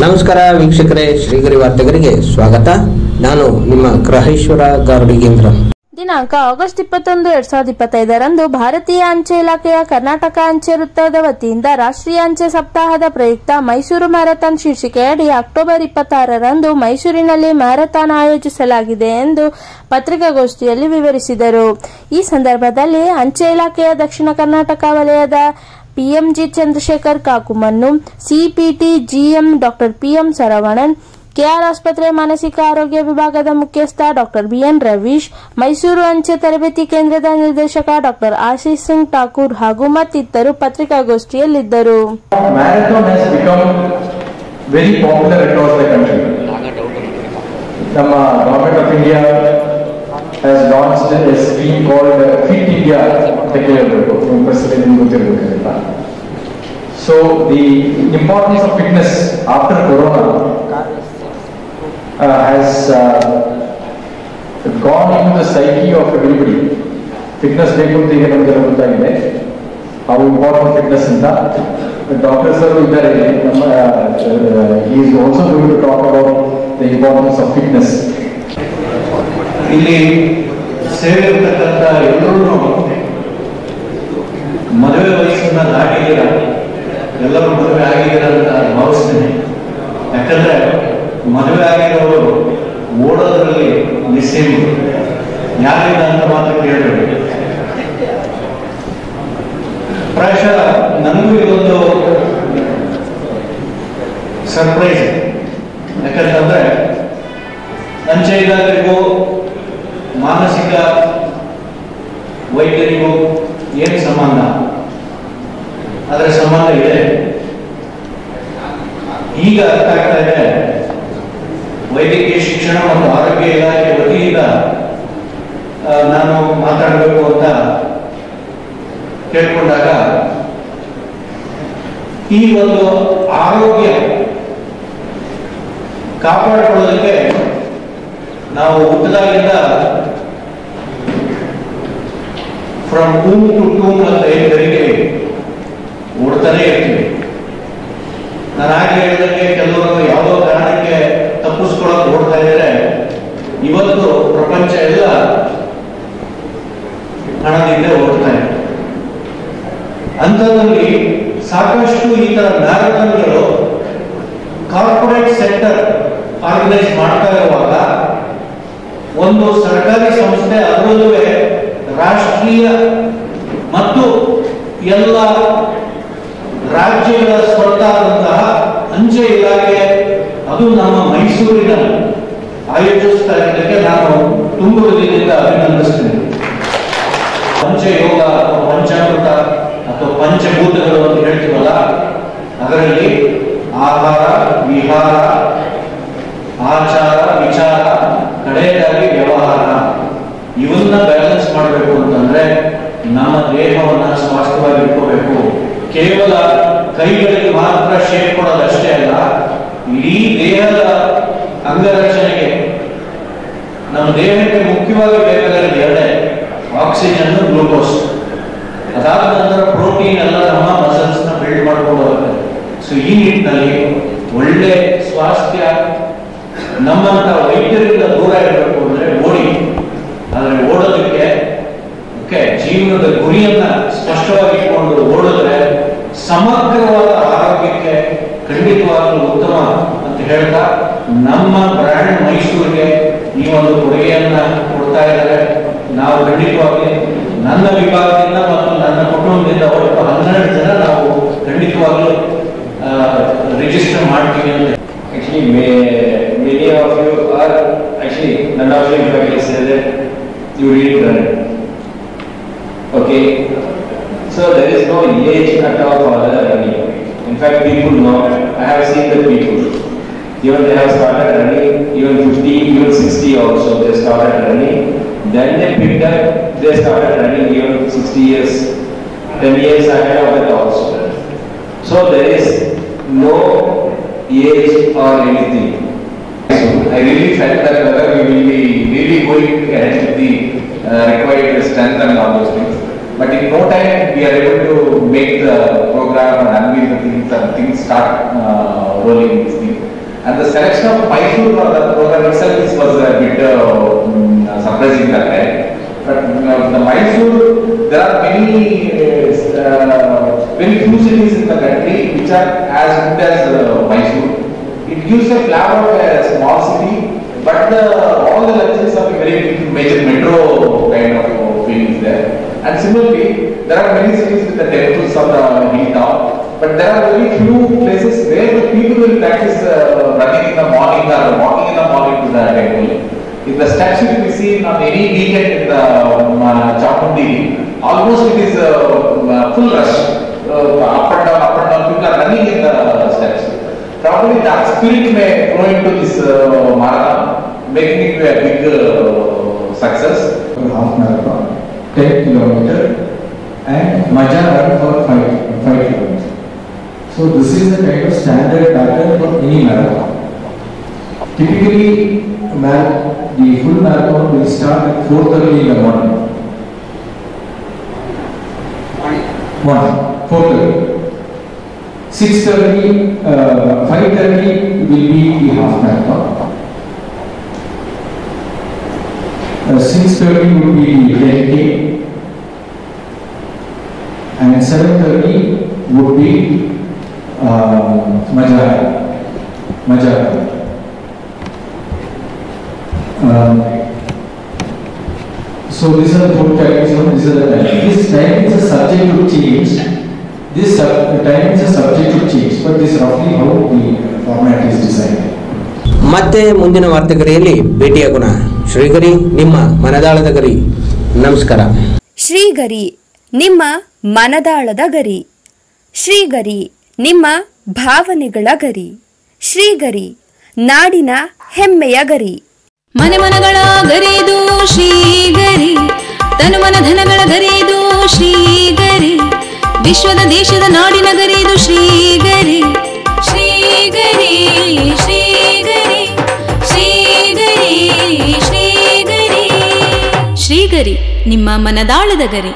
ನಮಸ್ಕಾರ ವೀಕ್ಷಕರೇ, ಶ್ರೀಗರಿ ವಾರ್ತೆಗರಿಗೆ ಸ್ವಾಗತ. ನಾನು ನಿಮ್ಮ ಗ್ರಹೇಶ್ವರ ಗಾರುಡಿಗೇಂದ್ರ. ದಿನಾಂಕ ಆಗಸ್ಟ್ 21, 2025ರಂದು ಭಾರತೀಯ ಅಂಚೆ ಇಲಾಖೆಯ ಕರ್ನಾಟಕ ಅಂಚೆ ವೃತ್ತದ ವತಿಯಿಂದ ರಾಷ್ಟ್ರೀಯ ಅಂಚೆ ಸಪ್ತಾಹದ ಪ್ರಯುಕ್ತ ಮೈಸೂರು ಮ್ಯಾರಥಾನ್ ಶೀರ್ಷಿಕೆಯಡಿ ಅಕ್ಟೋಬರ್ 26ರಂದು ಮೈಸೂರಿನಲ್ಲಿ ಮ್ಯಾರಥಾನ್ ಆಯೋಜಿಸಲಾಗಿದೆ ಎಂದು ಪತ್ರಿಕಾಗೋಷ್ಠಿಯಲ್ಲಿ ವಿವರಿಸಿದರು. ಈ ಸಂದರ್ಭದಲ್ಲಿ ಅಂಚೆ ಇಲಾಖೆಯ ದಕ್ಷಿಣ ಕರ್ನಾಟಕ ವಲಯದ PMG Chandrashekhar Kakumanu, CPT GM doctor PM Saravanan, KR ಆಸ್ಪತ್ರೆ ಮಾನಸಿಕ ಆರೋಗ್ಯ ವಿಭಾಗದ ಮುಖ್ಯಸ್ಥ ಡಾಕ್ಟರ್ ಬಿಎನ್ ರವೀಶ್, ಮೈಸೂರು ಅಂಚೆ ತರಬೇತಿ ಕೇಂದ್ರದ ನಿರ್ದೇಶಕ ಡಾಕ್ಟರ್ ಆಶೀಶ್ ಸಿಂಗ್ ಠಾಕೂರ್ ಹಾಗೂ ಮತ್ತಿತರರು ಪತ್ರಿಕಾಗೋಷ್ಠಿಯಲ್ಲಿದ್ದರು. Marathon has become very popular across the country. ನಮ್ಮ government of India has launched a scheme called Fit India ಅಂತ ಕೇಳಬೇಕು, president ಗೊತ್ತಿರಬೇಕಿಲ್ಲ. So the importance of fitness after Corona has gone into the psyche of everybody. Fitness ಬೇಕು ಅಂತ ಈಗ ನಮಗೆ ಗೊತ್ತಾಗಿದೆ, how important fitness ಅಂತ. Doctor sir ಇದ್ದಾರೆ, he is also going to talk about the importance of fitness. ಇಲ್ಲಿ ಸೇರಿರ್ತಕ್ಕಂಥ ಎಲ್ಲರೂ ಮದುವೆ ವಯಸ್ಸನ್ನ ದಾಟಿದ್ದೀರ, ಎಲ್ಲರೂ ಮದುವೆ ಆಗಿದ್ದೀರ ಅಂತ ಭಾವಿಸ್ತೇನೆ. ಯಾಕಂದ್ರೆ ಮದುವೆ ಆಗಿರೋರು ಓಡೋದ್ರಲ್ಲಿ ಮಿಸ್ಸಿಂಗ್ ಯಾರಿಂದ ಅಂತ ಮಾತ್ರ ಕೇಳಬೇಡಿ. ಪ್ರಾಯಶಃ ನನಗೂ ಇದೊಂದು ಸರ್ಪ್ರೈಸ್. ಯಾಕಂತಂದ್ರೆ ಅಂಚೆ ಇಲಾಖೆಗೂ ಮಾನಸಿಕ ವೈದ್ಯರಿಗೂ ಏನು ಸಂಬಂಧ? ಅದರ ಸಂಬಂಧ ಇದೆ. ಈಗ ಅರ್ಥ ಆಗ್ತಾ ಇದೆ. ವೈದ್ಯಕೀಯ ಶಿಕ್ಷಣ ಮತ್ತು ಆರೋಗ್ಯ ಇಲಾಖೆ ವತಿಯಿಂದ ನಾನು ಮಾತಾಡಬೇಕು ಅಂತ ಕೇಳ್ಕೊಂಡಾಗ ಈ ಒಂದು ಆರೋಗ್ಯ ಕಾಪಾಡಿಕೊಳ್ಳೋದಕ್ಕೆ ನಾವು ಹುಟ್ಟಿದಾಗಿಂದ ಫ್ರಮ್ ಟೂಮ್ ಟು ಟೂಮ್ ಅಂತ ಏನು ಕರೀತೀವಿ, ಓಡ್ತಾನೆ ಇರ್ತೀವಿ. ನಾನು ಹಾಗೆ ಹೇಳಿದಂಗೆ ಕೆಲವರು ಯಾವುದೋ ಕಾರಣಕ್ಕೆ ತಪ್ಪಿಸ್ಕೊಳಕ್ ಓಡ್ತಾ ಇದ್ರೆ ಇವತ್ತು ಪ್ರಪಂಚ ಎಲ್ಲ ಹಣದಿಂದ ಓಡ್ತಾ ಇದೆ. ಅಂಥದ್ರಲ್ಲಿ ಸಾಕಷ್ಟು ಈ ತರ ಮ್ಯಾರಥಾನ್ಗಳು ಕಾರ್ಪೊರೇಟ್ ಸೆಕ್ಟರ್ ಆರ್ಗನೈಸ್ ಮಾಡ್ತಾ ಇರುವಾಗ ಒಂದು ಸರ್ಕಾರಿ ಸಂಸ್ಥೆ ಅದರಲ್ಲೂ ರಾಷ್ಟ್ರೀಯ ಮತ್ತು ಎಲ್ಲ ರಾಜ್ಯಗಳ ಸ್ವತ್ತಾದಂತಹ ಅಂಚೆ ಇಲಾಖೆ ಅದು ನಮ್ಮ ಮೈಸೂರಿನ ಆಯೋಜಿಸ್ತಾ ಇದ್ದಕ್ಕೆ ನಾನು ತುಂಬ ಹೃದಯದಿಂದ ಅಭಿನಂದಿಸ್ತೇನೆ. ಪಂಚ ಯೋಗ ಅಥವಾ ಪಂಚಾಮೃತ ಅಥವಾ ಪಂಚಭೂತಗಳು ಅಂತ ಹೇಳ್ತೀವಲ್ಲ, ಅದರಲ್ಲಿ ಆಹಾರ, ವಿಹಾರ, ಆಚಾರ, ವಿಚಾರ, ಕಡೆಯದಾಗಿ ವ್ಯವಹಾರ, ಇವನ್ನ ಬ್ಯಾಲೆನ್ಸ್ ಮಾಡಬೇಕು ಅಂತಂದ್ರೆ ನಮ್ಮ ದೇಹವನ್ನ ಸ್ವಾಸ್ಥ್ಯವಾಗಿ ಇಟ್ಕೋಬೇಕು. ಕೇವಲ ಕೈಗಳಿಗೆ ಮಾತ್ರ ಶೇಪ್ ಕೊಡೋದಷ್ಟೇ ಅಲ್ಲ, ಇಡೀ ದೇಹದ ಅಂಗರಚನೆಗೆ ನಮ್ಮ ದೇಹಕ್ಕೆ ಮುಖ್ಯವಾಗಿ ಬೇಕಾಗಿರೋದು ಎರಡೇ, ಆಕ್ಸಿಜನ್, ಗ್ಲೂಕೋಸ್. ಅದಾದ ನಂತರ ಪ್ರೋಟೀನ್ ಎಲ್ಲ ನಮ್ಮ ಮಸಲ್ಸ್ ನ ಬಿಲ್ಡ್ ಮಾಡ್ಕೊಂಡು ಹೋಗುತ್ತೆ. ಸೊ ಈ ನಿಟ್ಟಿನಲ್ಲಿ ಒಳ್ಳೆ ಸ್ವಾಸ್ಥ್ಯ ನಮ್ಮಂತ ವೈದ್ಯರಿಂದ ದೂರ ಇರಬೇಕು ಅಂದ್ರೆ ಓಡಿ. ಆದ್ರೆ ಓಡೋದಕ್ಕೆ ಜೀವನದ ಗುರಿಯನ್ನ ಸ್ಪಷ್ಟವಾಗಿ ಇಟ್ಕೊಂಡು ಓಡಿದ್ರೆ ಸಮಗ್ರವಾದ ಆರೋಗ್ಯಕ್ಕೆ ಖಂಡಿತವಾಗಲೂ ಉತ್ತಮ ಅಂತ ಹೇಳ್ತಾ ನಮ್ಮ ಬ್ರ್ಯಾಂಡ್ ಮೈಸೂರಿಗೆ ಈ ಒಂದು ಕೊಡುಗೆಯನ್ನ ಕೊಡ್ತಾ ಇದ್ದಾರೆ. ನಾವು ಖಂಡಿತವಾಗಿ ನನ್ನ ವಿಭಾಗದಿಂದ ಮತ್ತು ನನ್ನ ಕುಟುಂಬದಿಂದ ಒಟ್ಟು 12 ಜನ ನಾವು ಖಂಡಿತವಾಗ್ಲೂ ರಿಜಿಸ್ಟರ್ ಮಾಡ್ತೀವಿ ಅಂತ. Actually, many of you are none of you can say that you really run. Okay, so there is no age cut off for the running. In fact, people know. I have seen the people. Even they have started running, even 50, even 60 also they started running. Then they picked up, they started running even 60 years, 10 years ahead of that also. So there is no age or anything. I really felt that whether we will be really going ahead with the required strength and all those things. But in no time we are able to make the program and unveil the things and things start rolling. And the selection of Mysore for the program itself was a bit surprising that time. But the Mysore, there are many very few cities in the country which are as good as Mysore. It gives a flavor of a small city, but all the luxuries of a very major metro kind of feelings there. And similarly, there are many cities with the temples of the hilltop, but there are very few places where the people will practice running in the morning or walking in the morning to the temple. If the steps will be seen on any weekend in the Chamundi, almost it is full rush, up and down, people are running in the steps. Probably that spirit may flow into this marathon, making it a big success. Half marathon, 10 kilometer, and Maja run for 5 kilometers. So this is the kind of standard pattern for any marathon. Typically, the full marathon will start at 4:30 in the morning. 4:30. 6:30, 5:30 will be the half marathon. 6:30 would be the 10K, and 7:30 would be Maja. So these are the 4 categories. These are the time. This time is a subject to change. This time is a subject to change, but this is roughly how the format is designed. ಮತ್ತೆ ಮುಂದಿನ ವಾರ್ತೆಗರಿಯಲ್ಲಿ ಭೇಟಿಯಾಗೋಣ. ಶ್ರೀಗರಿ, ನಿಮ್ಮ ಮನದಾಳದ ಗರಿ. ನಮಸ್ಕಾರ. ಶ್ರೀಗರಿ, ನಿಮ್ಮ ಮನದಾಳದ ಗರಿ. ಶ್ರೀಗರಿ, ನಿಮ್ಮ ಭಾವನೆಗಳ ಗರಿ. ಶ್ರೀಗರಿ, ನಾಡಿನ ಹೆಮ್ಮೆಯ ಗರಿ. ಮನೆ ಮನಗಳ ಗರಿದು ಶ್ರೀಗರಿ, ತನು ಮನ ಧನಗಳ ಗರಿದು ಶ್ರೀಗರಿ, ವಿಶ್ವದ ದೇಶದ ನಾಡಿನ ಗರಿದು ಶ್ರೀಗರಿ. ಶ್ರೀಗರಿ ಶ್ರೀಗರಿ ಶ್ರೀಗರಿ ಶ್ರೀಗರಿ ಶ್ರೀಗರಿ, ನಿಮ್ಮ ಮನದಾಳದ ಗರಿ.